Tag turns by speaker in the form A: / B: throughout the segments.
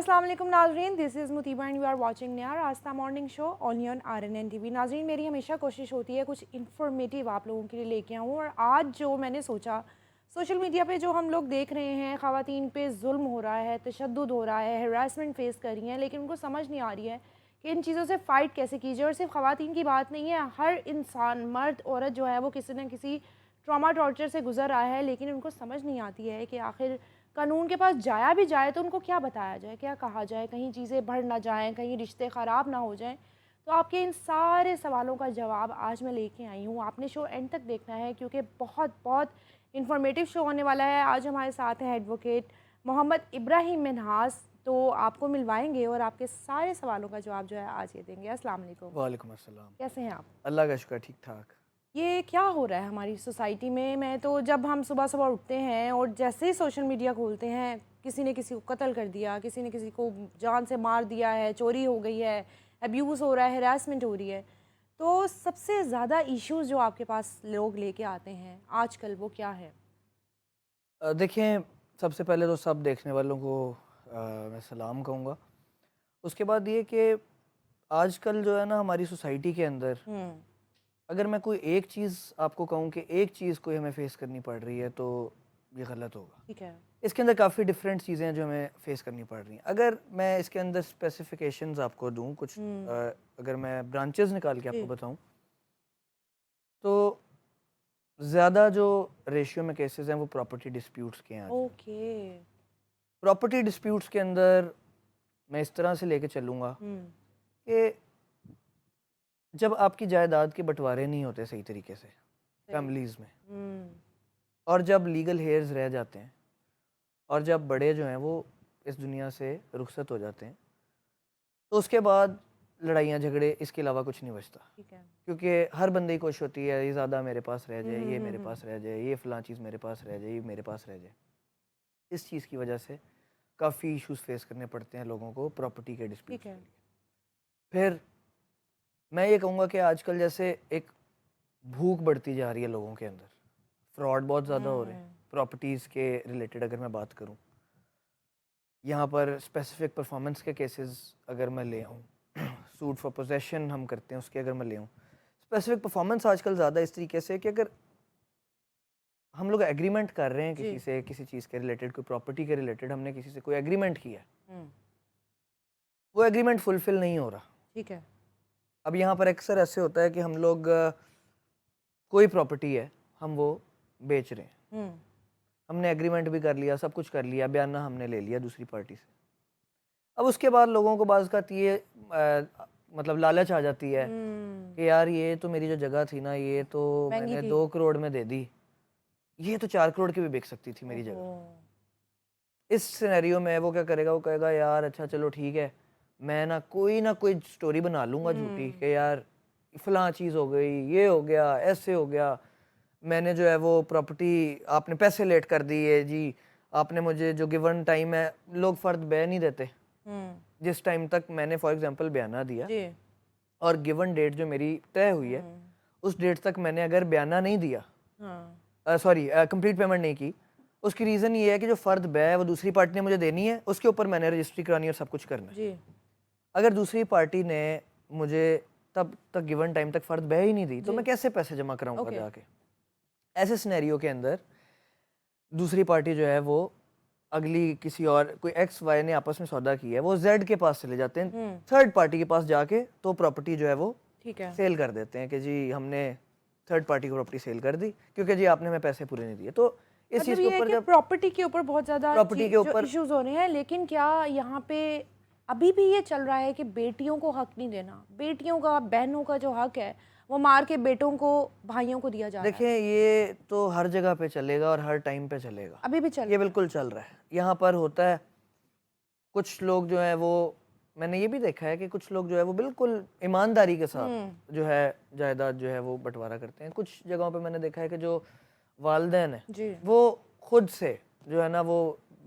A: अस्सलाम वालेकुम नाज़रीन, this is Mutiba and you are watching Naya Rasta morning show only on RNN TV। नाज़रीन, मेरी हमेशा कोशिश होती है कुछ इन्फॉर्मेटिव आप लोगों के लिए लेके आऊँ, और आज जो मैंने सोचा, सोशल मीडिया पे जो हम लोग देख रहे हैं, ख़वातीन पे जुल्म हो रहा है, तशद्दुद हो रहा है, हरासमेंट फेस कर रही हैं, लेकिन उनको समझ नहीं आ रही है कि इन चीज़ों से फ़ाइट कैसे कीजिए। और सिर्फ ख़वातीन की बात नहीं है, हर इंसान, मर्द औरत जो है वो किसी न किसी ट्रॉमा टॉर्चर से गुजर रहा है, लेकिन उनको समझ नहीं आती है कि आखिर कानून के पास जाया भी जाए तो उनको क्या बताया जाए, क्या कहा जाए, कहीं चीज़ें बढ़ ना जाएं, कहीं रिश्ते ख़राब ना हो जाएं। तो आपके इन सारे सवालों का जवाब आज मैं लेके आई हूँ। आपने शो एंड तक देखना है क्योंकि बहुत बहुत इन्फॉर्मेटिव शो होने वाला है। आज हमारे साथ हैं एडवोकेट मोहम्मद इब्राहिम मिन्हास, तो आपको मिलवाएंगे और आपके सारे सवालों का जवाब जो है आज ये देंगे। अस्सलाम वालेकुम।
B: वालेकुम अस्सलाम।
A: कैसे हैं आप?
B: अल्लाह का शुक्र, ठीक ठाक।
A: ये क्या हो रहा है हमारी सोसाइटी में? मैं तो जब हम सुबह सुबह उठते हैं और जैसे ही सोशल मीडिया खोलते हैं, किसी ने किसी को कत्ल कर दिया, किसी ने किसी को जान से मार दिया है, चोरी हो गई है, अब्यूज़ हो रहा है, हरासमेंट हो रही है, तो सबसे ज़्यादा इश्यूज़ जो आपके पास लोग लेके आते हैं आजकल वो क्या है?
B: देखें, सबसे पहले तो सब देखने वालों को मैं सलाम कहूँगा। उसके बाद ये कि आजकल जो है ना हमारी सोसाइटी के अंदर, अगर मैं कोई एक चीज़ आपको कहूँ कि एक चीज़ कोई हमें फ़ेस करनी पड़ रही है तो ये गलत होगा।
A: ठीक है।
B: इसके अंदर काफ़ी डिफरेंट चीज़ें हैं जो हमें फ़ेस करनी पड़ रही हैं। अगर मैं इसके अंदर स्पेसिफिकेशंस आपको दूँ कुछ, अगर मैं ब्रांचेस निकाल के आपको
A: जी।
B: बताऊँ, तो ज़्यादा जो रेशियो में केसेस हैं वो प्रॉपर्टी डिस्प्यूट्स के हैं आजकल।
A: ओके।
B: प्रॉपर्टी डिस्प्यूट्स के अंदर मैं इस तरह से लेके चलूँगा कि जब आपकी जायदाद के बंटवारे नहीं होते सही तरीके से फैमिलीज़ में, और जब लीगल हेयर्स रह जाते हैं, और जब बड़े जो हैं वो इस दुनिया से रुखसत हो जाते हैं, तो उसके बाद लड़ाइयाँ झगड़े इसके अलावा कुछ नहीं बचता।
A: ठीक है।
B: क्योंकि हर बंदे की कोशिश होती है ये ज़्यादा मेरे पास रह जाए, ये मेरे पास रह जाए, ये फ़लाँ चीज़ मेरे पास रह जाए, ये मेरे पास रह जाए। इस चीज़ की वजह से काफ़ी इश्यूज़ फेस करने पड़ते हैं लोगों को प्रॉपर्टी के डिस्प्यूट्स
A: ठीक
B: के
A: है।
B: लिए। फिर मैं ये कहूँगा कि आजकल जैसे एक भूख बढ़ती जा रही है लोगों के अंदर, फ्रॉड बहुत ज़्यादा हो रहे हैं प्रॉपर्टीज़ के रिलेटेड। अगर मैं बात करूँ यहाँ पर स्पेसिफिक परफॉर्मेंस के केसेस अगर मैं ले आऊँ, सूट फॉर पोजेशन हम करते हैं उसके अगर मैं ले आऊँ, स्पेसिफिक परफॉर्मेंस आजकल ज़्यादा इस तरीके से कि अगर हम लोग एग्रीमेंट कर रहे हैं किसी से, किसी चीज़ के रिलेटेड, कोई प्रॉपर्टी के रिलेटेड हमने किसी से कोई एग्रीमेंट किया है, वो एग्रीमेंट फुलफिल नहीं हो रहा।
A: ठीक है।
B: अब यहाँ पर अक्सर ऐसे होता है कि हम लोग कोई प्रॉपर्टी है, हम वो बेच रहे हैं, हमने एग्रीमेंट भी कर लिया, सब कुछ कर लिया, बयाना हमने ले लिया दूसरी पार्टी से। अब उसके बाद लोगों को बाज़ का ये मतलब लालच आ जाती है कि यार ये तो मेरी जो जगह थी ना, ये तो
A: महंगी
B: मैंने
A: थी।
B: 2 करोड़ में दे दी, ये तो 4 करोड़ की भी बिक सकती थी मेरी जगह। इस सिनेरियो में वो क्या करेगा, वो कहेगा यार अच्छा चलो ठीक है, मैं ना कोई स्टोरी बना लूँगा झूठी कि यार फलां चीज़ हो गई, ये हो गया, ऐसे हो गया, मैंने जो है वो प्रॉपर्टी, आपने पैसे लेट कर दिए जी, आपने मुझे जो गिवन टाइम है, लोग फ़र्द बयान नहीं देते, जिस टाइम तक मैंने फॉर एग्जांपल बयाना दिया
A: जी।
B: और गिवन डेट जो मेरी तय हुई है, उस डेट तक मैंने अगर बयाना नहीं दिया, सॉरी कंप्लीट पेमेंट नहीं की, उसकी रीज़न ये है कि जो फ़र्द बै है वो दूसरी पार्टी ने मुझे देनी है, उसके ऊपर मैंने रजिस्ट्री करानी है और सब कुछ करना है।
A: जी।
B: अगर दूसरी पार्टी ने मुझे तब तक गिवन टाइम तक फ़र्द बै ही नहीं दी, तो मैं कैसे पैसे जमा कराऊंगा
A: ओके।
B: जाके? ऐसे सिनेरियो के अंदर दूसरी पार्टी जो है वो अगली किसी और, कोई एक्स वाई ने आपस में सौदा किया है, वो जेड के पास चले जाते हैं, थर्ड पार्टी के पास जाके तो प्रॉपर्टी जो है वो
A: ठीक है।
B: सेल कर देते हैं कि जी हमने थर्ड पार्टी को प्रॉपर्टी सेल कर दी क्योंकि जी आपने हमें पैसे पूरे नहीं दिए। तो इस
A: मतलब
B: चीज़ के
A: ये है
B: ऊपर
A: कि
B: जब
A: प्रॉपर्टी के ऊपर बहुत ज़्यादा
B: प्रॉपर्टी के
A: जो
B: ऊपर
A: इश्यूज हो रहे हैं, लेकिन क्या यहाँ पे अभी भी ये चल रहा है कि बेटियों को हक नहीं देना, बेटियों का, बहनों का जो हक है वो मार के बेटों को, भाइयों को दिया जा रहा है?
B: देखिए ये तो हर जगह पे चलेगा और हर टाइम पे चलेगा,
A: अभी भी चल
B: ये
A: रहा है?
B: बिल्कुल चल रहा है। यहाँ पर होता है कुछ लोग जो है वो, मैंने ये भी देखा है कि कुछ लोग जो है वो बिल्कुल ईमानदारी के साथ जो है जायदाद जो है वो बंटवारा करते हैं। कुछ जगहों पे मैंने देखा है कि जो वालिदैन है
A: जी।
B: वो खुद से जो है ना वो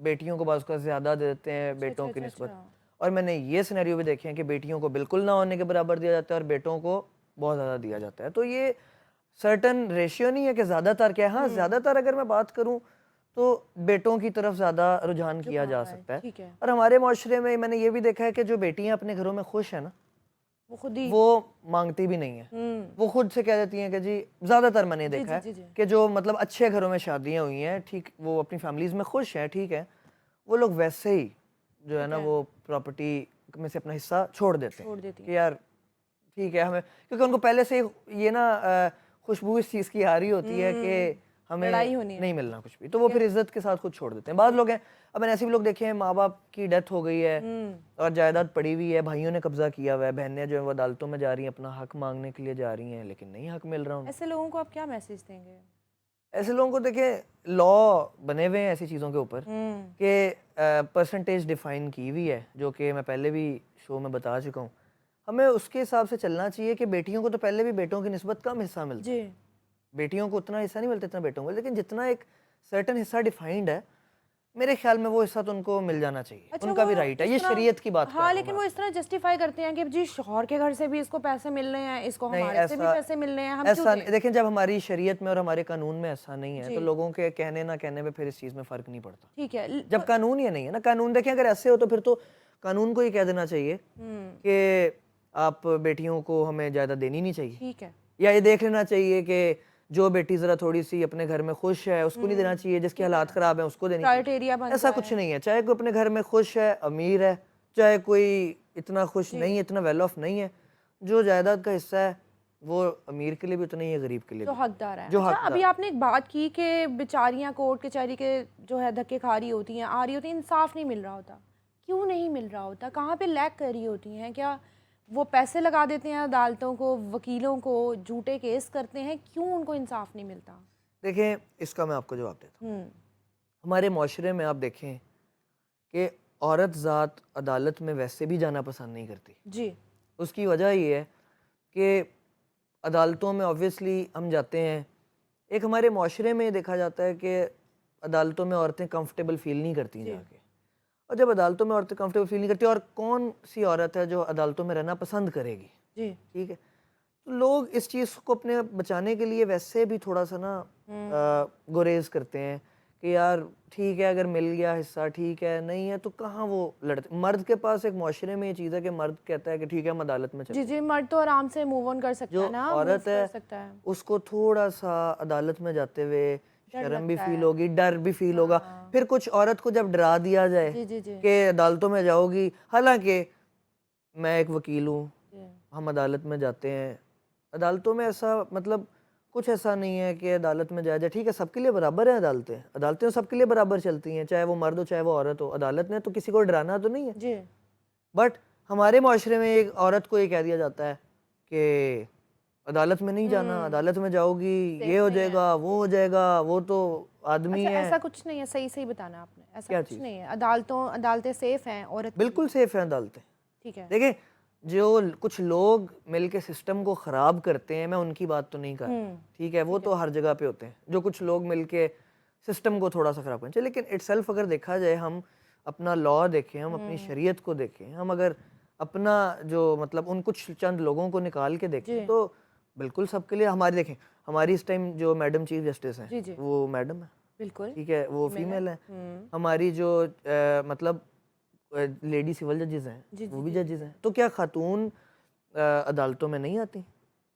B: बेटियों को बाज़ का ज़्यादा दे देते हैं
A: अच्छा
B: बेटों
A: अच्छा
B: की
A: अच्छा
B: निस्बत।
A: अच्छा।
B: और मैंने ये सिनेरियो भी देखे हैं कि बेटियों को बिल्कुल ना होने के बराबर दिया जाता है और बेटों को बहुत ज़्यादा दिया जाता है। तो ये सर्टन रेशियो नहीं है कि ज़्यादातर क्या है। हाँ, ज़्यादातर अगर मैं बात करूँ तो बेटों की तरफ ज़्यादा रुझान किया जा
A: झुकाव है,
B: सकता है।
A: ठीक है।
B: और हमारे माशरे में मैंने ये भी देखा है कि जो बेटियां अपने घरों में खुश हैं ना,
A: वो खुद ही
B: वो मांगती भी नहीं है। वो खुद से कह देती हैं कि जी, ज़्यादातर मैंने
A: जी
B: देखा
A: जी
B: है
A: जी जी
B: कि जो मतलब अच्छे घरों में शादियां हुई हैं, ठीक, वो अपनी फैमिलीज में खुश हैं, ठीक है, वो लोग वैसे ही जो है
A: ठीक
B: ना
A: है,
B: वो प्रॉपर्टी में से अपना हिस्सा छोड़ देते हैं
A: छोड़ देती हैं।
B: कि यार ठीक है हमें, क्योंकि उनको पहले से ये ना खुशबू इस चीज़ की आ रही होती है कि हमें
A: लड़ाई होनी है,
B: नहीं मिलना कुछ भी, तो वो
A: ठीक
B: फिर
A: है।
B: इज्जत के साथ खुद छोड़ देते हैं। बाद लोग हैं, अब मैंने ऐसे भी लोग देखे हैं, माँ बाप की डेथ हो गई है और जायदाद पड़ी हुई है, भाइयों ने कब्जा किया हुआ है, बहनें जो है वो अदालतों में जा रही हैं, अपना हक मांगने के लिए जा रही हैं, लेकिन नहीं हक मिल रहा उनको।
A: ऐसे लोगों को आप क्या मैसेज देंगे?
B: ऐसे लोगों को देखिए, लॉ बने हुए हैं ऐसी चीज़ों के ऊपर
A: हम्म,
B: कि परसेंटेज डिफाइन की हुई है, जो कि मैं पहले भी शो में बता चुका हूँ। हमें उसके हिसाब से चलना चाहिए कि बेटियों को तो पहले भी बेटों की निस्बत कम हिस्सा मिलता है,
A: जी,
B: बेटियों को उतना हिस्सा नहीं मिलता जितना बेटों को, लेकिन जितना एक सर्टेन हिस्सा डिफाइंड है, मेरे ख्याल में वो हिस्सा तो उनको मिल जाना चाहिए,
A: अच्छा
B: उनका
A: वो
B: भी राइट है।
A: इस
B: ये
A: तरह,
B: शरीयत की बात कर
A: हाँ
B: रहा हूँ
A: लेकिन
B: मैं
A: वो
B: आपको।
A: इस तरह जस्टिफाई करते हैं कि जी शौहर के घर से भी इसको पैसे मिल रहे हैं, इसको
B: नहीं,
A: हमारे से भी
B: ऐसा
A: पैसे मिल रहे हैं, हम क्यों
B: ऐसा
A: दें?
B: देखें, जब हमारी शरीयत में और हमारे कानून में ऐसा नहीं है, तो
A: जी,
B: लोगों के कहने ना कहने में फिर इस चीज़ में फ़र्क नहीं पड़ता।
A: ठीक है।
B: जब कानून ये नहीं है ना, कानून देखें, अगर ऐसे हो तो फिर तो कानून को ही कह देना चाहिए कि आप बेटियों को हमें ज़्यादा देनी नहीं चाहिए,
A: ठीक है,
B: या ये देख लेना चाहिए कि जो बेटी ज़रा थोड़ी सी अपने घर में खुश है उसको नहीं देना चाहिए, जिसके
A: ठीक
B: हालात
A: है।
B: ख़राब हैं उसको देनी चाहिए।
A: क्राइटेरिया बन
B: ऐसा
A: जाए।
B: कुछ नहीं है, चाहे कोई अपने घर में खुश है, अमीर है, चाहे कोई इतना खुश
A: जी,
B: नहीं है, इतना वेल ऑफ नहीं है, जो जायदाद का हिस्सा है वो अमीर के लिए भी उतना ही है, गरीब के लिए
A: जो
B: भी,
A: हकदार है।
B: जो
A: अच्छा अभी
B: हकदार।
A: आपने एक बात की कि बेचारियां कोर्ट कचहरी के जो है धक्के खा रही होती हैं, आ रही होती हैं, इंसाफ नहीं मिल रहा होता। क्यों नहीं मिल रहा होता? कहाँ पे लैग कर रही होती हैं? क्या वो पैसे लगा देते हैं अदालतों को, वकीलों को, झूठे केस करते हैं, क्यों उनको इंसाफ नहीं मिलता?
B: देखें, इसका मैं आपको जवाब देता हूँ।
A: हम्म,
B: हमारे माशरे में आप देखें कि औरत ज़ात अदालत में वैसे भी जाना पसंद नहीं करती।
A: जी,
B: उसकी वजह ये है कि अदालतों में ऑब्वियसली हम जाते हैं, एक हमारे माशरे में देखा जाता है कि अदालतों में औरतें कंफर्टेबल फील नहीं करती
A: जी,
B: जाके, और जब अदालतों में औरतें कंफर्टेबल फील नहीं करती, और कौन सी औरत है जो अदालतों में रहना पसंद करेगी,
A: जी,
B: ठीक है, तो लोग इस चीज़ को अपने बचाने के लिए वैसे भी थोड़ा सा ना गुरेज करते हैं कि यार ठीक है, अगर मिल गया हिस्सा ठीक है, नहीं है तो कहाँ वो लड़ते। मर्द के पास एक माशरे में ये चीज़ है कि मर्द कहता है कि ठीक है हम अदालत में
A: जी,
B: चलते हैं,
A: जी, मर्द तो आराम से मूव ऑन कर सकता
B: जो
A: है ना, मूव
B: औरत
A: कर
B: है
A: सकता है।
B: उसको थोड़ा सा अदालत में जाते हुए
A: डर
B: शर्म भी
A: लगता
B: फील
A: है।
B: होगी, डर भी फील होगा।
A: हाँ,
B: फिर कुछ औरत को जब डरा दिया जाए
A: जी, जी, जी,
B: कि अदालतों में जाओगी, हालांकि मैं एक वकील हूँ,
A: जी,
B: हम अदालत में जाते हैं, अदालतों में ऐसा मतलब कुछ ऐसा नहीं है कि अदालत में जाया जाए, ठीक है, सबके लिए बराबर है अदालतें, अदालतें सबके लिए बराबर चलती हैं, चाहे वो मर्द हो चाहे वो औरत हो, अदालत ने तो किसी को डराना तो नहीं है।
A: जी,
B: बट हमारे माशरे में एक औरत को ये कह दिया जाता है कि अदालत में नहीं जाना, अदालत में जाओगी ये
A: सेफ
B: हो
A: नहीं है।
B: जाएगा, वो हो जाएगा, वो तो आदमी
A: अच्छा
B: है।
A: ऐसा कुछ नहीं है, सही सही बताना आपने, ऐसा
B: क्या
A: कुछ
B: चीज़?
A: नहीं है, अदालतें सेफ हैं औरत के
B: बिल्कुल
A: लिए।
B: सेफ है अदालतें।
A: ठीक है।
B: देखिए, जो कुछ लोग मिलके सिस्टम को ख़राब करते हैं, मैं उनकी बात तो नहीं कर रहा, ठीक है, वो
A: ठीक
B: तो
A: है।
B: हर जगह पे होते हैं, जो कुछ लोग मिलके सिस्टम को थोड़ा सा ख़राब करें, लेकिन इटसेल्फ अगर देखा जाए, हम अपना लॉ देखें, हम अपनी शरीयत को देखें, हम अगर अपना जो मतलब उन कुछ चंद लोगों को निकाल के
A: जी,
B: देखें, तो बिल्कुल सबके लिए हमारी, देखें हमारी इस टाइम जो मैडम चीफ जस्टिस हैं
A: जी, जी,
B: वो मैडम है,
A: बिल्कुल,
B: ठीक है, वो
A: फीमेल है।
B: फीमेल है। हमारी जो मतलब लेडी सिविल जजेस हैं
A: जी,
B: वो
A: जी,
B: भी
A: जी।
B: जजेस हैं, तो क्या खातून अदालतों में नहीं आती?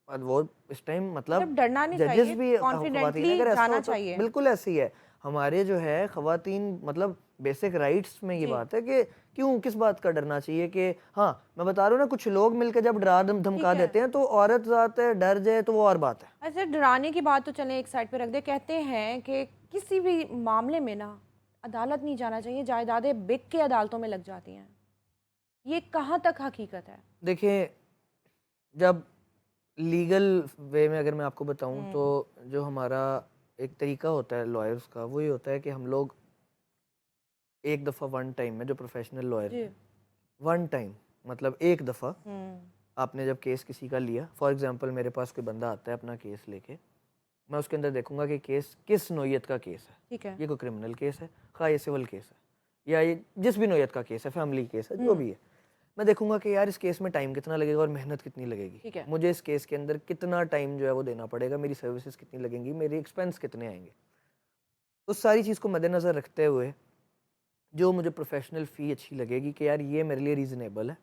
B: और वो इस टाइम मतलब
A: मतलब डरना नहीं
B: जजेस
A: चाहिए,
B: भी खवातीन है,
A: कॉन्फिडेंटली
B: अगर ऐसा
A: जाना
B: हो तो
A: चाहिए।
B: बिल्कुल ऐसे ही है। हमारे जो है खवातीन मतलब बेसिक राइट्स में ये
A: जी,
B: बात है कि क्यों किस बात का डरना चाहिए कि हाँ, मैं बता रहा हूँ ना, कुछ लोग मिलकर जब डरा धमका
A: ठीक है।
B: देते हैं तो औरत ज़ात है, डर जाए तो वो और बात है।
A: अच्छा डराने की बात तो चलें एक साइड पे रख दे, कहते हैं कि किसी भी मामले में ना अदालत नहीं जाना चाहिए, जायदादें बिक के अदालतों में लग जाती हैं। ये कहाँ तक हकीकत है?
B: देखिए, जब लीगल वे में अगर मैं आपको बताऊं तो जो हमारा एक तरीका होता है लॉयर्स का, वो ये होता है कि हम लोग एक दफ़ा वन टाइम में, जो प्रोफेशनल लॉयर
A: जी,
B: हैं, वन टाइम मतलब एक दफ़ा आपने जब केस किसी का लिया, फॉर एग्जांपल मेरे पास कोई बंदा आता है अपना केस लेके, मैं उसके अंदर देखूंगा कि केस किस नोयत का केस है,
A: ठीक है।
B: ये कोई क्रिमिनल केस है, खा ये सिविल केस है, या ये जिस भी नोयत का केस है, फैमिली केस है, जो भी है, मैं देखूंगा कि यार इस केस में टाइम कितना लगेगा और मेहनत कितनी लगेगी,
A: ठीक है।
B: मुझे इस केस के अंदर कितना टाइम जो है वो देना पड़ेगा, मेरी सर्विसेज कितनी लगेंगी, मेरे एक्सपेंस कितने आएंगे। उस सारी चीज़ को मद्देनज़र रखते हुए जो मुझे प्रोफेशनल फ़ी अच्छी लगेगी कि यार ये मेरे लिए रीज़नेबल है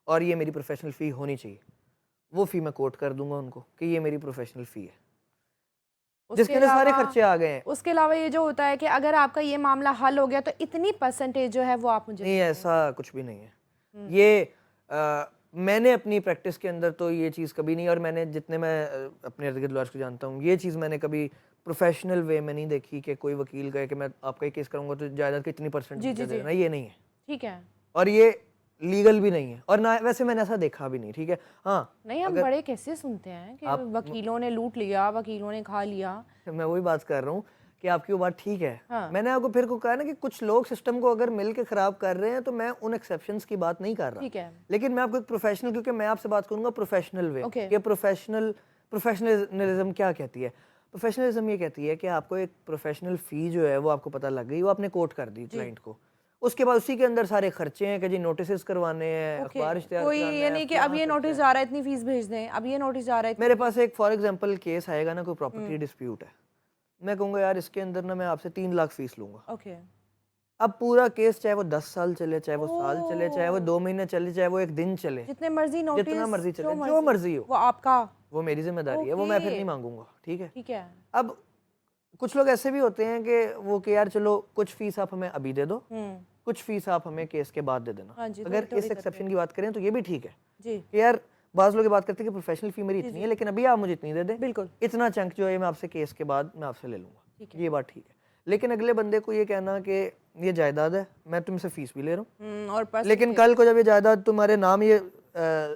B: और ये मेरी प्रोफेशनल फ़ी होनी चाहिए, वो फ़ी मैं कोट कर दूंगा उनको कि ये मेरी प्रोफेशनल फ़ी है,
A: उसके
B: जिसके अंदर सारे
A: अलावा
B: खर्चे आ गए हैं।
A: उसके अलावा ये जो होता है कि अगर आपका ये मामला हल हो गया तो इतनी परसेंटेज जो है वो आप मुझे
B: नहीं,
A: दे दें।
B: ऐसा कुछ भी नहीं है। ये मैंने अपनी प्रैक्टिस के अंदर तो ये चीज़ कभी नहीं, और मैंने जितने मैं अपने इर्द गिर्द लॉयर्स को जानता हूँ, ये चीज़ मैंने कभी प्रोफेशनल वे में नहीं देखी कि कोई वकील कहे कि मैं आपका ही केस करूँगा तो जायदाद की इतनी परसेंट
A: जी,
B: मुझे
A: जी,
B: दे
A: जी।
B: देना, ये नहीं है।
A: ठीक है।
B: और ये लीगल भी नहीं है, और ना वैसे मैंने ऐसा देखा भी नहीं, ठीक है। हाँ,
A: नहीं, हम
B: अगर
A: बड़े केसेस सुनते हैं कि
B: आप
A: वकीलों ने लूट लिया, वकीलों ने खा लिया।
B: मैं वही बात कर रहा हूँ कि आपकी वो बात ठीक है।
A: हाँ।
B: मैंने आपको फिर को कहा ना कि कुछ लोग सिस्टम को अगर मिल के ख़राब कर रहे हैं तो मैं उन एक्सेप्शंस की बात नहीं कर रहा।
A: ठीक है।
B: लेकिन मैं आपको एक प्रोफेशनल, क्योंकि मैं आपसे बात करूँगा प्रोफेशनल वे
A: ओके।
B: कि प्रोफेशनलिज्म क्या कहती है। प्रोफेशनलिज्म ये कहती है कि आपको एक प्रोफेशनल फ़ी जो है वो आपको पता लग गई, वो आपने कोट कर दी
A: जी।
B: क्लाइंट को। उसके बाद उसी के अंदर सारे खर्चे हैं कि जी नोटिस करवाने हैं,
A: ओके।
B: अखबार इश्तिहार
A: कोई
B: कराना
A: ये
B: है,
A: नहीं कि अब
B: फलां
A: ये
B: खर्चा
A: नोटिस
B: है।
A: जा रहा है इतनी फीस भेज दें, अब ये नोटिस जा रहा है इतनी
B: मेरे
A: फीस।
B: पास एक फॉर एग्जांपल केस आएगा ना, कोई प्रॉपर्टी डिस्प्यूट है, मैं कहूँगा यार इसके अंदर ना मैं आपसे 3 लाख फीस लूँगा।
A: ओके।
B: अब पूरा केस चाहे वो 10 साल चले, चाहे वो साल चले, चाहे वो
A: ओह!
B: 2 महीने चले, चाहे वो 1 दिन चले,
A: जितने मर्ज़ी
B: जितना
A: नोटिस,
B: मर्ज़ी
A: जो
B: चले, जो
A: मर्ज़ी,
B: मर्ज़ी हो,
A: वो आपका।
B: वो मेरी ज़िम्मेदारी है, वो मैं फिर
A: ओके।
B: नहीं माँगूँगा, ठीक है?
A: ठीक है।
B: अब कुछ लोग ऐसे भी होते हैं कि वो कि यार चलो कुछ फ़ीस आप हमें अभी दे दो,
A: हुँ।
B: कुछ फ़ीस आप हमें केस के बाद दे देना।
A: हाँ जी,
B: अगर
A: थोड़ी-थोड़ी
B: इस
A: करके।
B: एक्सेप्शन की बात करें तो ये भी ठीक है
A: जी।
B: कि यार बाज़ लोग ये बात करते हैं कि प्रोफेशनल फ़ी मेरी
A: जी,
B: इतनी
A: जी।
B: है, लेकिन अभी आप मुझे इतनी दे दें,
A: बिल्कुल।
B: इतना चंक जो है मैं आपसे केस के बाद मैं आपसे ले लूँगा,
A: ठीक है।
B: ये बात ठीक है। लेकिन अगले बंदे को ये कहना कि ये जायदाद है, मैं तुमसे फ़ीस भी ले रहा हूँ,
A: और
B: लेकिन
A: परसेंटेज।
B: कल को जब ये जायदाद तुम्हारे नाम ये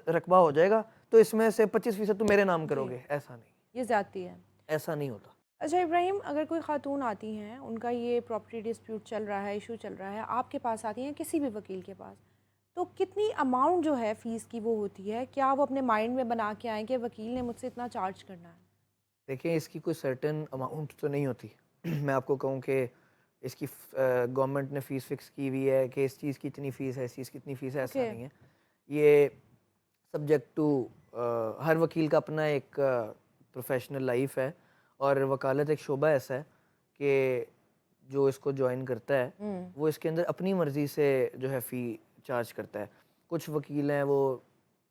B: रकबा हो जाएगा तो इसमें से 25% तुम मेरे नाम
A: जी।
B: करोगे, ऐसा नहीं,
A: ये ज़्यादती है।
B: ऐसा नहीं होता।
A: अच्छा इब्राहिम, अगर कोई खातून आती हैं, उनका ये प्रॉपर्टी डिस्प्यूट चल रहा है, इशू चल रहा है, आपके पास आती हैं किसी भी वकील के पास, तो कितनी अमाउंट जो है फ़ीस की वो होती है? क्या वो अपने माइंड में बना के आएँ कि वकील ने मुझसे इतना चार्ज करना है?
B: देखिए इसकी कोई सर्टेन अमाउंट तो नहीं होती। मैं आपको कहूँ कि इसकी गवर्नमेंट ने फ़ीस फिक्स की हुई है कि इस चीज़ की इतनी फ़ीस है, इस चीज़ की इतनी फ़ीस है, ऐसा
A: ओके।
B: नहीं है। ये सब्जेक्ट टू हर वकील का अपना एक प्रोफेशनल लाइफ है, और वकालत एक शोबा ऐसा है कि जो इसको ज्वाइन करता है
A: हुँ।
B: वो इसके अंदर अपनी मर्ज़ी से जो है फ़ी चार्ज करता है। कुछ वकील हैं वो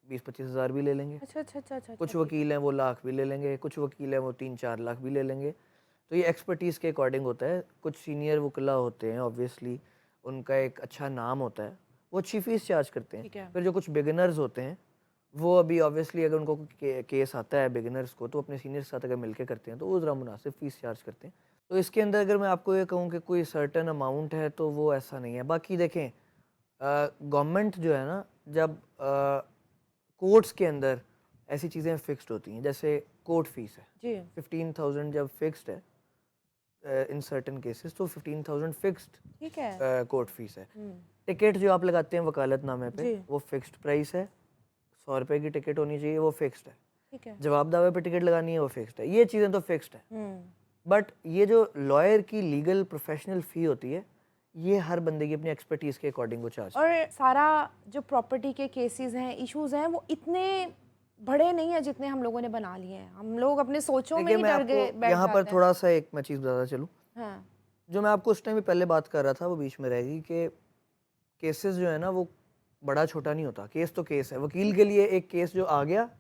B: 20-25 हज़ार भी ले लेंगे,
A: अच्छा, अच्छा, अच्छा, अच्छा,
B: कुछ
A: अच्छा, ठीक है।
B: वकील हैं वो लाख भी ले लेंगे, कुछ वकील हैं वो 3-4 लाख भी ले लेंगे। तो ये एक्सपर्टीज़ के अकॉर्डिंग होता है। कुछ सीनियर वकला होते हैं ऑब्वियसली, उनका एक अच्छा नाम होता है, वो अच्छी फ़ीस चार्ज करते हैं।
A: ठीक है।
B: फिर जो कुछ बिगिनर्स होते हैं वो अभी ऑब्वियसली अगर उनको कोई केस आता है बिगिनर्स को, तो अपने सीनियर के साथ अगर मिलके करते हैं तो वो ज़रा मुनासिब फ़ीस चार्ज करते हैं। तो इसके अंदर अगर मैं आपको ये कहूँ कि कोई सर्टेन अमाउंट है तो वो ऐसा नहीं है। बाकी देखें गवर्नमेंट जो है ना, जब कोर्ट्स के अंदर ऐसी चीज़ें फिक्स्ड होती हैं, जैसे कोर्ट फीस है
A: जी।
B: 15,000 जब फिक्स्ड है इन सर्टेन केसेस, तो 15,000 फिक्स्ड
A: ठीक है।
B: कोर्ट फीस है।
A: हुँ।
B: टिकट जो आप लगाते हैं वकालतनामे पे
A: जी।
B: वो फिक्स्ड प्राइस है, 100 रुपए की टिकट होनी चाहिए, वो फिक्स्ड है।
A: ठीक है।
B: जवाब दावे पे टिकट लगानी है वो फिक्स्ड है, ये चीज़ें तो फिक्स्ड है।
A: हुँ।
B: बट ये जो लॉयर की लीगल प्रोफेशनल फ़ी होती है, ये हर बंदे की अपनी एक्सपर्टीज़ के अकॉर्डिंग वो चार्ज।
A: और सारा जो प्रॉपर्टी के केसेस हैं, इश्यूज़ हैं, वो इतने बड़े नहीं हैं जितने हम लोगों ने बना लिए हैं। हम लोग अपने सोचों में
B: देखिए
A: ही
B: मैं
A: डर गए
B: आपको
A: बैठ
B: यहाँ पर
A: जाते हैं।
B: थोड़ा सा एक मैं चीज़ बताता चलूँ,
A: हाँ।
B: जो मैं आपको उस टाइम भी पहले बात कर रहा था वो बीच में रह गई कि केसेस जो है ना वो बड़ा छोटा नहीं होता, केस तो केस है। वकील के लिए एक केस जो आ गया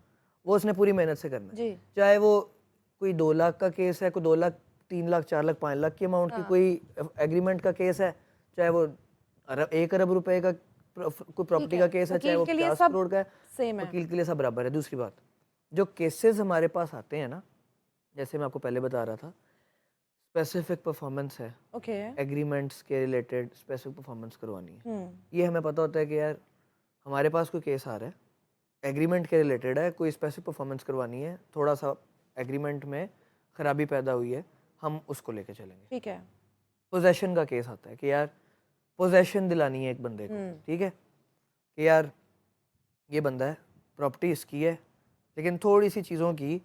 B: वो उसने पूरी मेहनत से करना है,
A: जी।
B: चाहे वो कोई 2 लाख का केस है, कोई 2 लाख, 3 लाख, 4 लाख, 5 लाख की अमाउंट की
A: हाँ।
B: कोई एग्रीमेंट का केस है, चाहे वो 1 अरब रुपए का कोई
A: ठीक
B: प्रॉपर्टी
A: है।
B: का केस है, चाहे
A: वकील
B: वो
A: के लिए
B: 50
A: सब
B: करोड़ का है,
A: सेम है।
B: वकील के लिए सब बराबर है। दूसरी बात, जो केसेस हमारे पास आते हैं ना, जैसे मैं आपको पहले बता रहा था, स्पेसिफिक परफॉर्मेंस है,
A: ओके।
B: एग्रीमेंट्स के रिलेटेड स्पेसिफिक परफॉर्मेंस करवानी है।
A: हुँ।
B: ये हमें पता होता है कि यार हमारे पास कोई केस आ रहा है, एग्रीमेंट के रिलेटेड है, कोई स्पेसिफिक परफॉर्मेंस करवानी है, थोड़ा सा एग्रीमेंट में खराबी पैदा हुई है, हम उसको लेके चलेंगे।
A: ठीक है।
B: पोजेशन का केस आता है कि यार पोजेशन दिलानी है एक बंदे को,
A: हुँ।
B: ठीक है, कि यार ये बंदा है, प्रॉपर्टी इसकी है, लेकिन थोड़ी सी चीज़ों की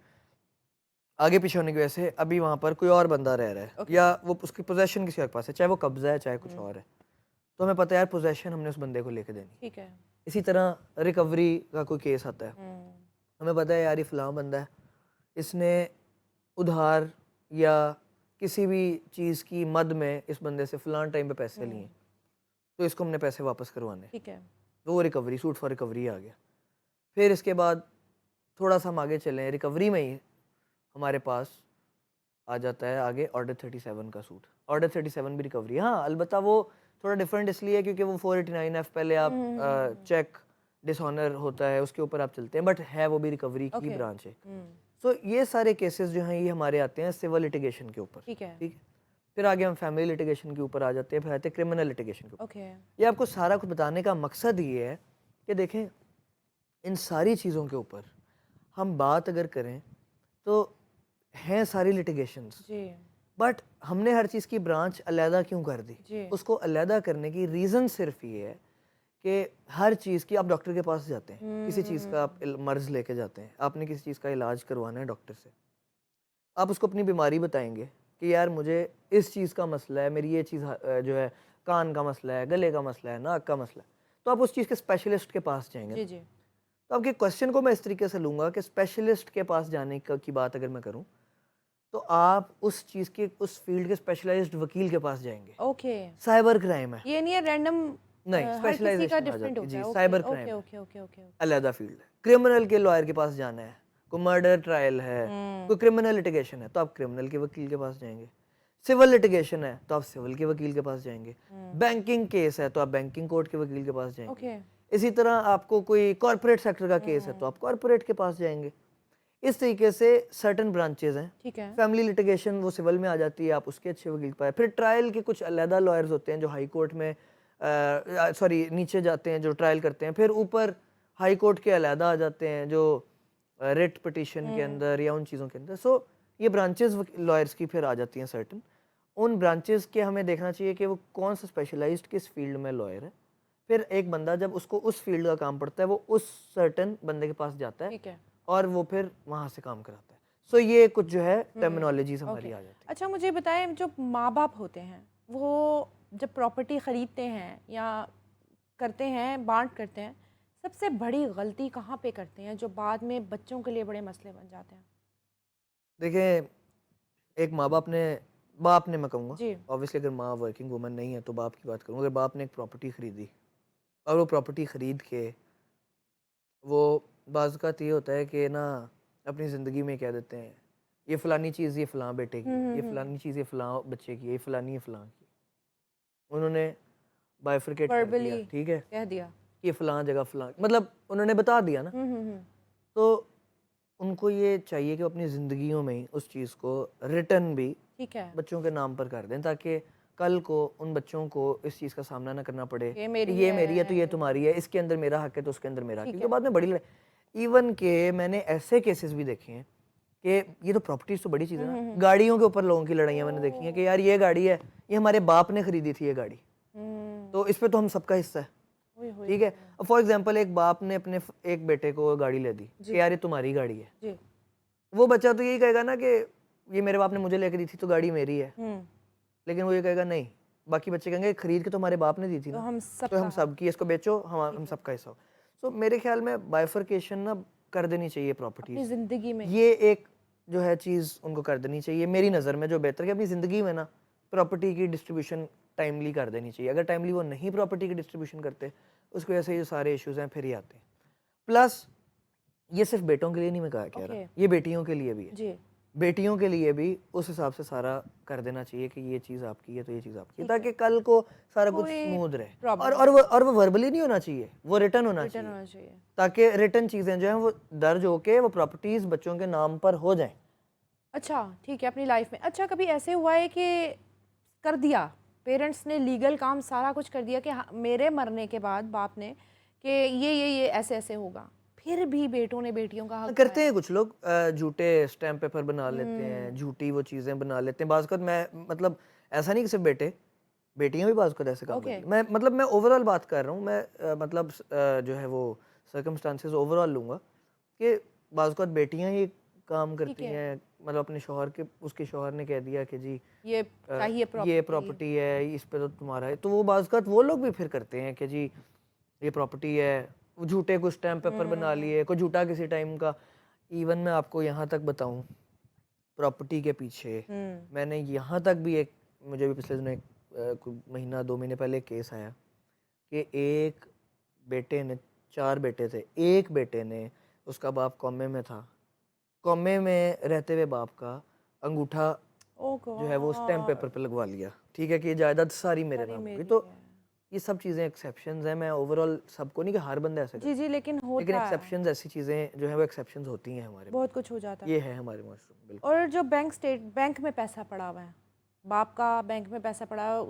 B: आगे पीछे होने की वजह से अभी वहाँ पर कोई और बंदा रह रहा है,
A: ओके।
B: या वो उसकी पोजेशन किसी और के पास है, चाहे वो कब्जा है चाहे कुछ
A: हुँ।
B: और है, तो हमें पता है यार पोजेशन हमने उस बंदे को लेके देनी।
A: ठीक है।
B: इसी तरह रिकवरी का कोई केस आता है,
A: हुँ।
B: हमें पता है यार ये फलां बंदा है, इसने उधार या किसी भी चीज़ की मद में इस बंदे से फलान टाइम पे पैसे लिए, तो इसको हमने पैसे वापस करवाने,
A: ठीक है।
B: तो वो रिकवरी, सूट फॉर रिकवरी आ गया। फिर इसके बाद थोड़ा सा हम आगे चलें, रिकवरी में ही हमारे पास आ जाता है आगे ऑर्डर 37 का सूट। ऑर्डर 37 भी रिकवरी, हाँ अलबत्ता वो थोड़ा डिफरेंट इसलिए क्योंकि वो 489F पहले आप चेक डिसऑनर होता है उसके ऊपर आप चलते हैं, बट है वो भी रिकवरी की
A: ओके।
B: ब्रांच है। सो ये सारे केसेस जो हैं ये हमारे आते हैं सिविल लिटिगेशन के ऊपर,
A: ठीक है।
B: ठीक है। फिर आगे हम फैमिली लिटिगेशन के ऊपर आ जाते हैं, फिर आते हैं क्रिमिनल लिटिगेशन के ऊपर।
A: ओके।
B: ये आपको सारा कुछ बताने का मकसद ये है कि देखें इन सारी चीज़ों के ऊपर हम बात अगर करें तो हैं सारी लिटिगेशंस,
A: जी।
B: बट हमने हर चीज़ की ब्रांच अलहदा क्यों कर दी?
A: जी।
B: उसको अलहदा करने की रीज़न सिर्फ ये है कि हर चीज़ की आप डॉक्टर के पास जाते हैं, किसी चीज़ का आप मर्ज़ लेके जाते हैं, आपने किसी चीज़ का इलाज करवाना है डॉक्टर से, आप उसको अपनी बीमारी बताएंगे कि यार मुझे इस चीज़ का मसला है, मेरी ये चीज़ जो है कान का मसला है, गले का मसला है, नाक का मसला है, तो आप उस चीज़ के स्पेशलिस्ट के पास जाएंगे।
A: जी। जी।
B: तो आपके क्वेश्चन को मैं इस तरीके से लूँगा कि स्पेशलिस्ट के पास जाने की बात अगर मैं करूँ तो आप उस चीज़ के उस फील्ड के स्पेशलाइज्ड वकील के पास जाएंगे।
A: ओके।
B: साइबर क्राइम है,
A: ये नहीं है रैंडम,
B: नहीं
A: हर किसी का
B: स्पेशलाइजेशन आ
A: डिफरेंट
B: जाती है
A: होता
B: जी,
A: है। ओके
B: साइबर
A: ओके
B: क्राइम है,
A: ओके ओके ओके।
B: अलहदा फील्ड है। क्रिमिनल के लॉयर के पास जाना है, कोई मर्डर ट्रायल है, कोई क्रिमिनल लिटिगेशन है तो आप क्रिमिनल के वकील के पास जाएंगे। सिविल लिटिगेशन है तो आप सिविल के वकील के पास जाएंगे। बैंकिंग केस है तो आप बैंकिंग कोर्ट के वकील के पास जाएंगे।
A: ओके।
B: इसी तरह आपको कोई कॉर्पोरेट सेक्टर का केस है तो आप कॉर्पोरेट के पास जाएंगे। इस तरीके से सर्टन ब्रांचेज हैं।
A: ठीक है।
B: फैमिली लिटिगेशन वो सिविल में आ जाती है, आप उसके अच्छे वकील के पास। फिर ट्रायल के कुछ अलहदा लॉयर्स होते हैं जो हाई कोर्ट में सॉरी नीचे जाते हैं जो ट्रायल करते हैं, फिर ऊपर हाई कोर्ट के अलहदा आ जाते हैं जो रिट पिटिशन के अंदर या उन चीज़ों के अंदर। सो ये ब्रांचेस लॉयर्स की फिर आ जाती हैं सर्टन। उन ब्रांचेस के हमें देखना चाहिए कि वो कौन सा स्पेशलाइज्ड किस फील्ड में लॉयर है। फिर एक बंदा जब उसको उस फील्ड का काम पड़ता है वो उस सर्टन बंदे के पास जाता है
A: ठीक है।
B: और वो फिर वहाँ से काम कराता है। सो ये कुछ जो है टर्मिनोलॉजीज हमारी आ जाती है।
A: अच्छा मुझे बताएं, जो माँ बाप होते हैं वो जब प्रॉपर्टी ख़रीदते हैं या करते हैं, बांट करते हैं, सबसे बड़ी गलती कहाँ पे करते हैं जो बाद में बच्चों के लिए बड़े मसले बन जाते हैं?
B: देखिए एक बाप ने मैं कहूँगा,
A: जी।
B: ऑब्वियसली अगर माँ वर्किंग वुमन नहीं है तो बाप की बात करूँ। अगर बाप ने एक प्रॉपर्टी खरीदी और वो प्रॉपर्टी खरीद के वो बाज़ औक़ात ये होता है कि ना अपनी ज़िंदगी में कह देते हैं ये फ़लानी चीज़ ये फ़लाँ बेटे की है, ये फ़लानी चीज़ ये फ़लाँ बच्चे की है, ये फ़लानी ये फ़लाँ की। उन्होंने बाइफरकेट कर दिया,
A: वर्बली
B: ठीक है,
A: कह दिया।
B: ये फ़लाँ जगह फ़लाँ, मतलब उन्होंने बता दिया ना। तो उनको ये चाहिए कि वो अपनी ज़िंदगियों में ही उस चीज़ को रिटर्न भी
A: ठीक है।
B: बच्चों के नाम पर कर दें ताकि कल को उन बच्चों को इस चीज़ का सामना ना करना पड़े
A: ये
B: कि
A: मेरी
B: ये मेरी है तो ये
A: है।
B: तुम्हारी है, इसके अंदर मेरा हक है तो उसके अंदर मेरा हक है,
A: ठीक
B: क्योंकि
A: है।
B: बाद में बड़ी लड़ाई। इवन के मैंने ऐसे केसेस भी देखे हैं कि ये तो प्रॉपर्टीज तो बड़ी चीज़ है ना, गाड़ियों के ऊपर लोगों की लड़ाइयाँ मैंने देखी हैं कि यार ये गाड़ी है, ये हमारे बाप ने खरीदी थी ये गाड़ी, तो इस पे तो हम सबका हिस्सा है, ठीक है। अब फॉर एग्जांपल एक बाप ने अपने एक बेटे को गाड़ी ले दी कि यार ये तुम्हारी गाड़ी है,
A: जी।
B: वो बच्चा तो यही कहेगा ना कि ये मेरे बाप ने मुझे लेकर दी थी तो गाड़ी मेरी है, लेकिन वो ये कहेगा नहीं, बाकी बच्चे कहेंगे खरीद के तो हमारे बाप ने दी थी
A: तो
B: ना,
A: हम
B: तो हम सब की, इसको बेचो, हम सबका हिस्सा हो। सो मेरे ख्याल में बाइफरकेशन ना कर देनी चाहिए
A: अपनी
B: प्रॉपर्टीज,
A: ज़िंदगी में।
B: ये एक जो है चीज़ उनको कर देनी चाहिए मेरी नज़र में, जो बेहतर है अपनी ज़िंदगी में ना प्रॉपर्टी की डिस्ट्रीब्यूशन टाइमली कर देनी चाहिए। अगर टाइमली वो नहीं प्रॉपर्टी की डिस्ट्रीब्यूशन करते, उसकी वजह से ये सारे इश्यूज़ हैं फिर ही आते हैं। प्लस ये सिर्फ बेटों के लिए नहीं मैं कह रहा, ये बेटियों के लिए भी है।
A: जी।
B: बेटियों के लिए भी उस हिसाब से सारा कर देना चाहिए कि ये चीज़ आपकी है तो ये चीज़ आपकी है, ताकि कल को सारा कुछ स्मूथ रहे। और वो वर्बली नहीं होना चाहिए, वो रिटर्न होना चाहिए, ताकि रिटर्न चीज़ें जो हैं वो दर्ज होके वो प्रॉपर्टीज़ बच्चों के नाम पर हो जाएं।
A: अच्छा ठीक है, अपनी लाइफ में। अच्छा कभी ऐसे हुआ है कि कर दिया, पेरेंट्स ने लीगल काम सारा कुछ कर दिया कि मेरे मरने के बाद बाप ने कि ये ऐसे ऐसे होगा, फिर भी बेटों ने बेटियों का हक
B: करते हैं कुछ लोग, झूठे स्टैम्प पेपर बना लेते हैं, झूठी वो चीज़ें बना लेते हैं। बाज़ वक़्त मैं मतलब ऐसा नहीं कि सिर्फ बेटियां भी बाज़ वक़्त ऐसे काम करती हैं। मैं ओवरऑल बात कर रहा हूँ, मैं मतलब जो है वो सर्कमस्टांसेस ओवरऑल लूँगा कि बाज़ वक़्त बेटियां ही काम करती हैं, मतलब अपने शौहर के, उसके शौहर ने कह दिया कि जी
A: ये चाहिए
B: ये प्रॉपर्टी है, इस पे तो तुम्हारा है, तो वो बाज़ वक़्त वो लोग भी फिर करते हैं कि जी ये प्रॉपर्टी है, झूठे कुछ स्टैम्प पेपर बना लिए, कोई झूठा किसी टाइम का। इवन मैं आपको यहाँ तक बताऊँ प्रॉपर्टी के पीछे। मैंने यहाँ तक भी एक, मुझे भी पिछले दिनों कोई महीना 2 महीने पहले एक केस आया कि एक बेटे ने, 4 बेटे थे, एक बेटे ने, उसका बाप कॉमे में था, कॉमे में रहते हुए बाप का अंगूठा जो है वो स्टैम्प पेपर पे लगवा लिया, ठीक है, कि ये जायदाद सारी मेरे नाम होगी। तो ये सब चीज़ें एक्सेप्शंस हैं। मैं ओवरऑल सबको नहीं कि हर बंदा ऐसे
A: जी जी, लेकिन
B: लेकिन
A: होता है,
B: एक्सेप्शंस, ऐसी चीज़ें जो है वो एक्सेप्शंस होती हैं हमारे में।
A: बहुत कुछ हो जाता है।
B: ये है हमारे माशरे में, बिल्कुल।
A: और जो बैंक में पैसा पड़ा हुआ है, बाप का बैंक में पैसा पड़ा हुआ है,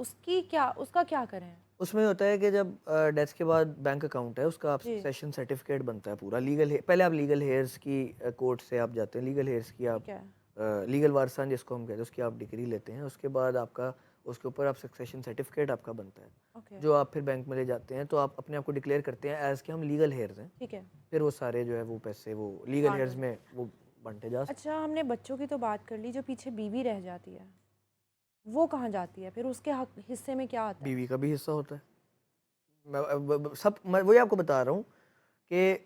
A: उसका क्या करें?
B: उसमें होता है कि जब डेथ के बाद बैंक अकाउंट है उसका, आप
A: जी।
B: सेशन सर्टिफिकेट बनता है पूरा लीगल। पहले आप लीगल हेयर्स की कोर्ट से आप जाते हैं, लीगल हेयर्स की आप
A: ठीक है।
B: लीगल वारसान जिसको हम कहते हैं, उसकी आप डिग्री लेते हैं। उसके बाद आपका उसके ऊपर आप सक्सेशन सर्टिफिकेट आपका बनता है,
A: ओके,
B: जो आप फिर बैंक में ले जाते हैं। तो आप अपने आप को डिक्लेयर करते हैं एज के हम लीगल हेयर्स हैं।
A: ठीक है।
B: फिर वो सारे जो है वो पैसे वो लीगल
A: बांट
B: हेयर्स
A: दो।
B: में वो बांटे जा सकते
A: अच्छा, हमने बच्चों की तो बात कर ली, जो पीछे बीवी रह जाती है वो कहाँ जाती है? फिर उसके हिस्से में क्या आता
B: हैं।
A: है?
B: बीवी का भी हिस्सा होता है। मैं वही आपको बता रहा हूँ कि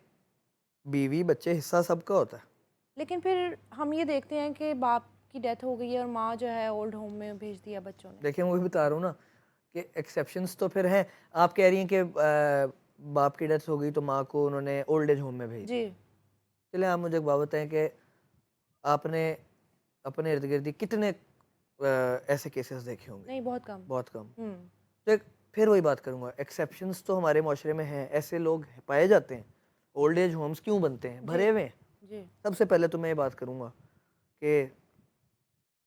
B: बीवी बच्चे हिस्सा सबका होता है।
A: लेकिन फिर हम ये देखते हैं कि बाप की डेथ हो गई है और माँ जो है ओल्ड होम में भेज दिया बच्चों ने।
B: देखिए मैं वही बता रहा हूँ ना कि एक्सेप्शंस तो फिर हैं। आप कह रही हैं कि बाप की डेथ हो गई तो माँ को उन्होंने ओल्ड एज होम में भेज
A: जी।
B: दिया। चलिए आप मुझे एक बात बताएं कि आपने अपने इर्द गिर्द कितने ऐसे केसेस देखे होंगे?
A: नहीं, बहुत कम।
B: बहुत कम।
A: हम्म।
B: तो फिर वही बात करूंगा, एक्सेप्शंस तो हमारे माशरे में हैं, ऐसे लोग पाए जाते हैं। ओल्ड एज होम्स क्यों बनते हैं? भरे हुए हैं।
A: जी।
B: सबसे पहले तो मैं ये बात करूंगा कि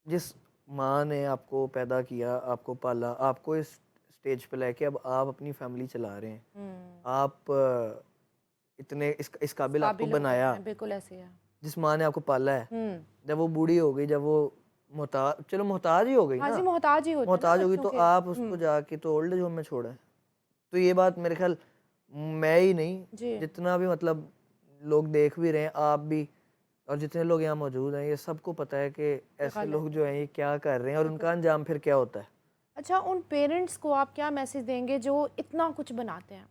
B: जिस माँ ने आपको पैदा किया, आपको पाला, आपको इस स्टेज पे लाके अब आप अपनी फैमिली चला रहे हैं, आप इतने इस काबिल आपको
A: काबिल हो गए
B: बनाया,
A: हैं, बिल्कुल ऐसे है।
B: जिस माँ ने आपको पाला है, जब वो बूढ़ी हो गई, जब वो मोहताज, चलो मोहताज ही हो गई
A: हाँ
B: ना,
A: जी, मोहताज ही होते हैं ना
B: मोहताज होगी
A: बच्चों
B: तो
A: के।
B: आप उसको जाके तो ओल्ड एज होम में छोड़ा है। तो ये बात मेरे ख्याल मैं ही नहीं,
A: जी।
B: जितना भी मतलब लोग देख भी रहे हैं, आप भी, और जितने लोग यहाँ मौजूद हैं, ये सबको पता है कि ऐसे लोग जो हैं ये क्या कर रहे हैं और उनका अंजाम फिर क्या होता है।
A: अच्छा, उन पेरेंट्स को आप क्या मैसेज देंगे जो इतना कुछ बनाते हैं?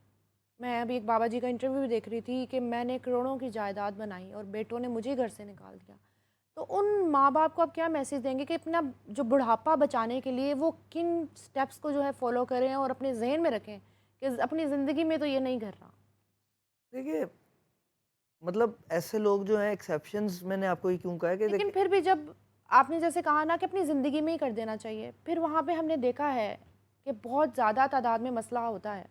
A: मैं अभी एक बाबा जी का इंटरव्यू देख रही थी कि मैंने करोड़ों की जायदाद बनाई और बेटों ने मुझे घर से निकाल दिया। तो उन माँ बाप को आप क्या मैसेज देंगे कि अपना जो बुढ़ापा बचाने के लिए वो किन स्टेप्स को जो है फॉलो करें और अपने जहन में रखें कि अपनी ज़िंदगी में तो ये नहीं करना?
B: देखिए मतलब ऐसे लोग जो हैं एक्सेप्शंस, मैंने आपको ये क्यों कहा है कि
A: लेकिन फिर भी जब आपने जैसे कहा ना कि अपनी ज़िंदगी में ही कर देना चाहिए, फिर वहाँ पे हमने देखा है कि बहुत ज़्यादा तादाद में मसला होता है।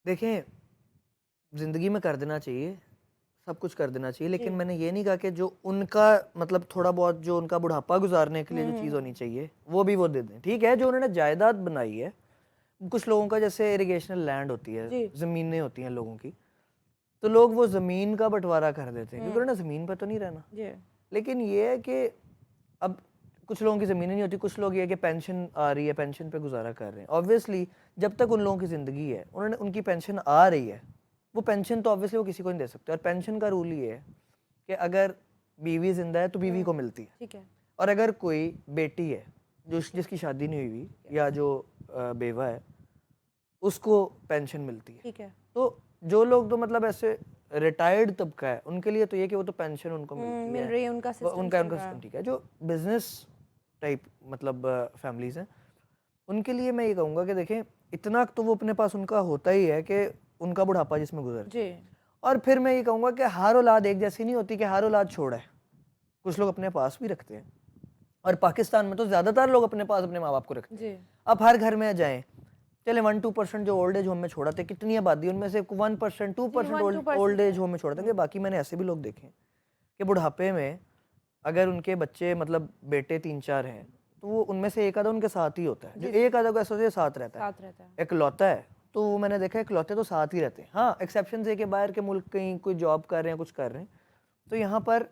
B: देखें, ज़िंदगी में कर देना चाहिए, सब कुछ कर देना चाहिए, लेकिन मैंने ये नहीं कहा कि जो उनका मतलब थोड़ा बहुत जो उनका बुढ़ापा गुजारने के लिए जो चीज़ होनी चाहिए वो भी वो दे दें। ठीक है, जो उन्होंने जायदाद बनाई है, कुछ लोगों का जैसे इरिगेशनल लैंड होती है, ज़मीनें होती हैं लोगों की, तो लोग वो ज़मीन का बंटवारा कर देते हैं क्योंकि उन्होंने ज़मीन पर तो नहीं रहना। लेकिन ये है कि अब कुछ लोगों की ज़मीनें नहीं होती, कुछ लोग ये है कि पेंशन आ रही है, पेंशन पे गुजारा कर रहे हैं। ऑब्वियसली जब तक उन लोगों की ज़िंदगी है, उन्होंने उनकी पेंशन आ रही है, वो पेंशन तो ऑब्वियसली वो किसी को नहीं दे सकते। और पेंशन का रूल ये है कि अगर बीवी जिंदा है तो बीवी को मिलती है,
A: ठीक है।
B: और अगर कोई बेटी है जिसकी शादी नहीं हुई या जो बेवा है, उसको पेंशन मिलती है।
A: ठीक है।
B: तो जो लोग तो मतलब ऐसे रिटायर्ड तबका है, उनके लिए तो ये कि वो तो पेंशन उनको मिलती
A: मिल
B: है,
A: रही है, उनका सिस्टम चल रहा
B: सिस्टम
A: है।
B: ठीक है। जो बिजनेस टाइप मतलब फैमिलीज हैं, उनके लिए मैं ये कहूँगा कि देखें, इतना तो वो अपने पास उनका होता ही है कि उनका बुढ़ापा जिसमें गुजर
A: जी।
B: और फिर मैं ये कहूँगा कि हर औलाद एक जैसी नहीं होती कि हर औलाद छोड़ा है, कुछ लोग अपने पास भी रखते हैं, और पाकिस्तान में तो ज़्यादातर लोग अपने पास अपने माँ बाप को रखते हैं। अब हर घर में जाएं, चले 1-2% जो ओल्ड एज होम में छोड़ा थे, कितनी आबादी उनमें से 1% 2% ओल्ड एज होम में छोड़ देंगे, बाकी मैंने ऐसे भी लोग देखे कि बुढ़ापे में अगर उनके बच्चे मतलब बेटे 3-4 हैं तो वो उनमें से एक आधा उनके साथ ही होता है, जो एक आधा को ऐसा होता है साथ रहता है, इकलौता है। तो वो मैंने देखा इकलौते तो साथ ही रहते हैं। हाँ, एक्सेप्शन है कि बाहर के मुल्क कहीं कोई जॉब कर रहे हैं, कुछ कर रहे हैं, तो यहाँ पर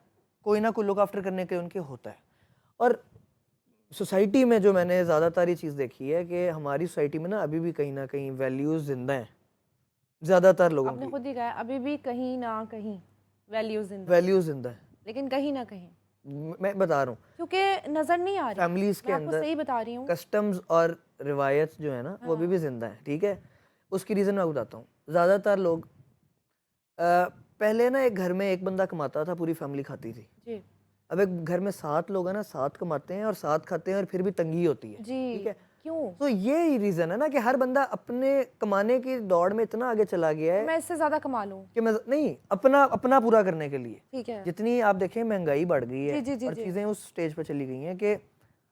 B: कोई ना कोई लुक आफ्टर करने के उनके होता है। और सोसाइटी में जो मैंने ज़्यादातर ये चीज़ देखी है कि हमारी सोसाइटी में ना अभी भी कहीं ना कहीं वैल्यूज़ जिंदा हैं ज़्यादातर लोगों
A: आपने
B: की।
A: खुद ही कहा अभी भी कहीं ना कहीं वैल्यूज
B: जिंदा है,
A: लेकिन कहीं ना कहीं
B: मैं बता रहा हूँ
A: क्योंकि नजर नहीं आ रही।
B: फैमिलीज के
A: मैं आपको
B: अंदर
A: सही बता रही हूँ।
B: कस्टम्स और रिवायत जो है ना वो अभी भी जिंदा है। ठीक है, उसकी रीज़न मैं बताता हूँ। ज़्यादातर लोग पहले ना एक घर में एक बंदा कमाता था, पूरी फैमिली खाती थी।
A: जी।
B: अब एक घर में 7 लोग हैं ना, 7 कमाते हैं और 7 खाते हैं और फिर भी तंगी होती है,
A: जी,
B: ठीक है?
A: क्यों?
B: तो ये रीज़न है ना कि हर बंदा अपने कमाने की दौड़ में इतना आगे चला गया है
A: मैं इससे ज़्यादा कमा लूँ।
B: कि मैं नहीं, अपना अपना पूरा करने के लिए।
A: ठीक है।
B: जितनी आप देखें महंगाई बढ़ गई
A: जी,
B: है
A: जी, जी,
B: और
A: जी।
B: चीज़ें उस स्टेज पे चली गई हैं कि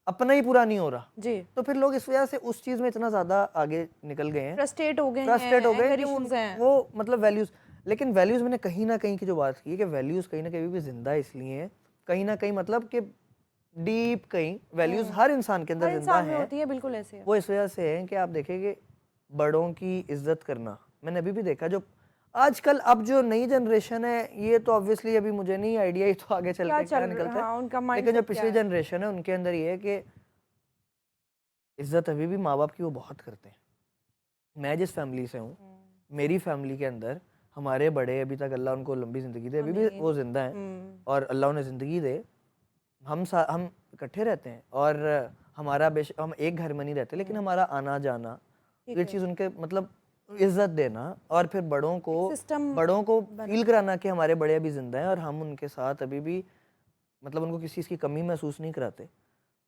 B: अपना ही पूरा नहीं हो रहा,
A: जी,
B: तो फिर लोग इस वजह से उस चीज़ में इतना ज़्यादा आगे निकल गए हैं,
A: फ्रस्ट्रेट हो गए
B: फ्रस्ट्रेट हो
A: हैं,
B: गए
A: एंगर
B: कि
A: इश्यूज़ हैं।
B: वो मतलब वैल्यूज़, लेकिन वैल्यूज़ मैंने कहीं ना कहीं की जो बात की है कि वैल्यूज़ कहीं ना कहीं भी जिंदा इसलिए हैं, कहीं ना कहीं मतलब कि डीप कहीं वैल्यूज़ हर इंसान के अंदर
A: हर
B: जिंदा
A: इंसान में
B: हैं।
A: होती है, बिल्कुल ऐसे है।
B: वो इस वजह से है कि आप देखें कि बड़ों की इज्जत करना, मैंने अभी भी देखा जो आजकल अब जो नई जनरेशन है, ये तो ऑब्वियसली अभी मुझे नहीं आइडिया, ये तो आगे चल
A: क्या
B: के क्या
A: चल
B: निकलता है,
A: हाँ, उनका
B: लेकिन जो
A: माइंडसेट क्या
B: पिछली
A: है?
B: जनरेशन है उनके अंदर ये है कि इज्जत अभी भी माँ बाप की वो बहुत करते हैं। मैं जिस फैमिली से हूँ, मेरी फैमिली के अंदर हमारे बड़े, अभी तक अल्लाह उनको लंबी ज़िंदगी दे, अभी भी वो ज़िंदा हैं और अल्लाह उन्हें ज़िंदगी दे, हम इकट्ठे रहते हैं और हमारा बेशक हम एक घर में नहीं रहते, लेकिन हमारा आना जाना,
A: ठीक
B: ये
A: है।
B: चीज़ उनके मतलब इज्जत देना और फिर
A: सिस्टम
B: बड़ों को फील कराना कि हमारे बड़े अभी जिंदा हैं और हम उनके साथ अभी भी मतलब उनको किसी चीज़ की कमी महसूस नहीं कराते,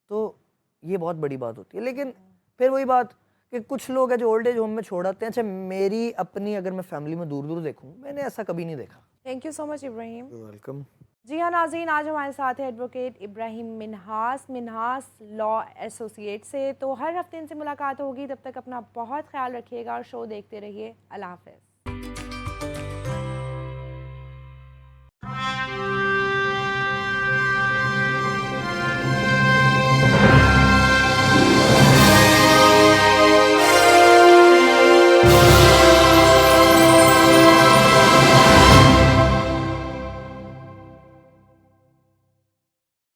B: तो ये बहुत बड़ी बात होती है। लेकिन फिर वही बात कि कुछ लोग हैं जो ओल्ड एज होम में छोड़ आते हैं। अच्छा, मेरी अपनी अगर मैं फैमिली में दूर दूर देखूँ, मैंने ऐसा कभी नहीं देखा।
A: Thank you so much Ibrahim.
B: Welcome.
A: जी हाँ नाज़रीन, आज हमारे साथ है advocate Ibrahim Minhas law associate से। तो हर हफ्ते इनसे मुलाकात होगी, तब तक अपना बहुत ख्याल रखिएगा और शो देखते रहिए। अल्लाह हाफ़िज़।